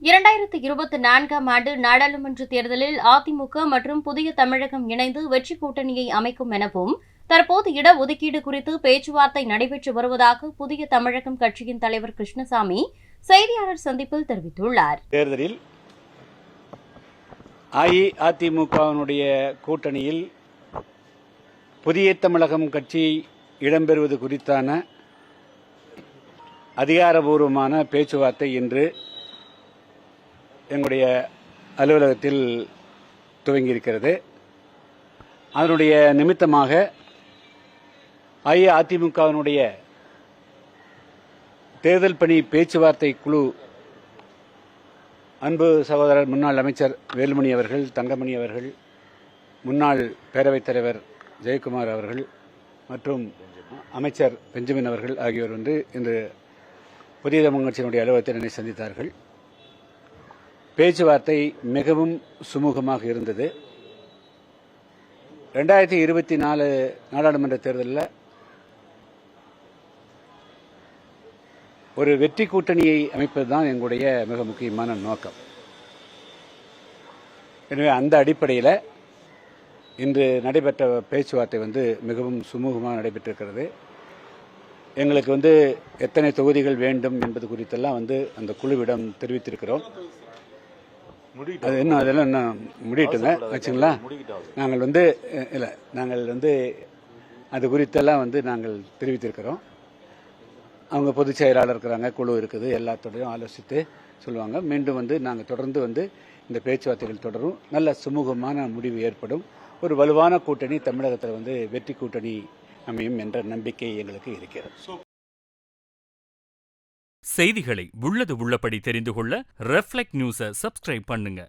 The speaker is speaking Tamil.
2024ஆம் ஆண்டு நாடாளுமன்ற தேர்தலில் அதிமுக மற்றும் புதிய தமிழகம் இணைந்து வெற்றி கூட்டணியை அமைக்கும் எனவும், தற்போது இடஒதுக்கீடு குறித்து பேச்சுவார்த்தை நடைபெற்று வருவதாக புதிய தமிழகம் கட்சியின் தலைவர் கிருஷ்ணசாமி செய்தியாளர் சந்திப்பில் தெரிவித்துள்ளார். தேர்தலில் அஇஅதிமுகவினுடைய கூட்டணியில் புதிய தமிழகம் கட்சி இடம்பெறுவது குறித்தான அதிகாரபூர்வமான பேச்சுவார்த்தை இன்று எங்களுடைய அலுவலகத்தில் துவங்கியிருக்கிறது. அதனுடைய நிமித்தமாக அஇஅதிமுகவினுடைய தேர்தல் பணி பேச்சுவார்த்தை குழு அன்பு சகோதரர் முன்னாள் அமைச்சர் வேலுமணி அவர்கள், தங்கமணி அவர்கள், முன்னாள் பேரவைத் தலைவர் ஜெயக்குமார் அவர்கள் மற்றும் அமைச்சர் பெஞ்சமின் அவர்கள் ஆகியோர் இன்று புதிய தமிழ் கட்சியினுடைய அலுவலகத்தில் என்னை சந்தித்தார்கள். பேச்சுவார்த்தை மிகவும் சுமூகமாக இருந்தது. 2024 நாடாளுமன்ற தேர்தலில் ஒரு வெற்றி கூட்டணியை அமைப்பதுதான் எங்களுடைய மிக முக்கியமான நோக்கம். எனவே அந்த அடிப்படையில் இன்று நடைபெற்ற பேச்சுவார்த்தை மிகவும் சுமூகமாக நடைபெற்றிருக்கிறது. எங்களுக்கு எத்தனை தொகுதிகள் வேண்டும் என்பது குறித்தெல்லாம் அந்த குழுவிடம் தெரிவித்திருக்கிறோம். அது இன்னும் அதெல்லாம் இன்னும் முடியட்டுங்க வச்சுங்களா. நாங்கள் இல்லை நாங்கள் அது குறித்தெல்லாம் நாங்கள் தெரிவித்திருக்கிறோம். அவங்க பொதுச் செயலாளர் இருக்கிறாங்க, குழு இருக்குது, எல்லாத்தோடையும் ஆலோசித்து சொல்லுவாங்க. மீண்டும் நாங்கள் தொடர்ந்து இந்த பேச்சுவார்த்தைகள் தொடரும். நல்ல சுமூகமான முடிவு ஏற்படும். ஒரு வலுவான கூட்டணி தமிழகத்தில் வெற்றி கூட்டணி அமையும் என்ற நம்பிக்கை எங்களுக்கு இருக்கிறது. செய்திகளை உள்ளது உள்ளபடி தெரிந்து கொள்ள ரெஃப்ளெக்ட் நியூஸை சப்ஸ்கிரைப் பண்ணுங்க.